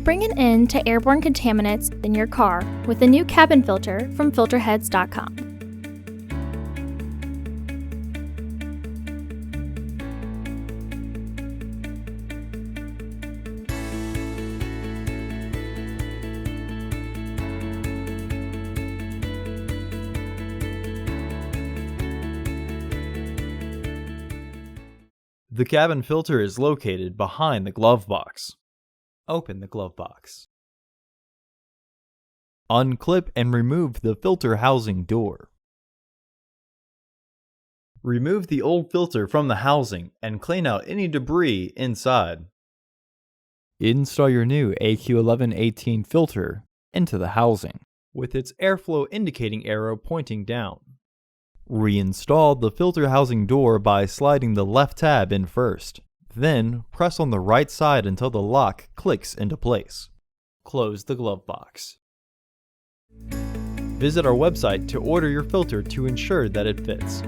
Bring an end to airborne contaminants in your car with the new cabin filter from Filterheads.com. The cabin filter is located behind the glove box. Open the glove box. Unclip and remove the filter housing door. Remove the old filter from the housing and clean out any debris inside. Install your new AQ1118 filter into the housing, with its airflow indicating arrow pointing down. Reinstall the filter housing door by sliding the left tab in first. Then, press on the right side until the lock clicks into place. Close the glove box. Visit our website to order your filter to ensure that it fits.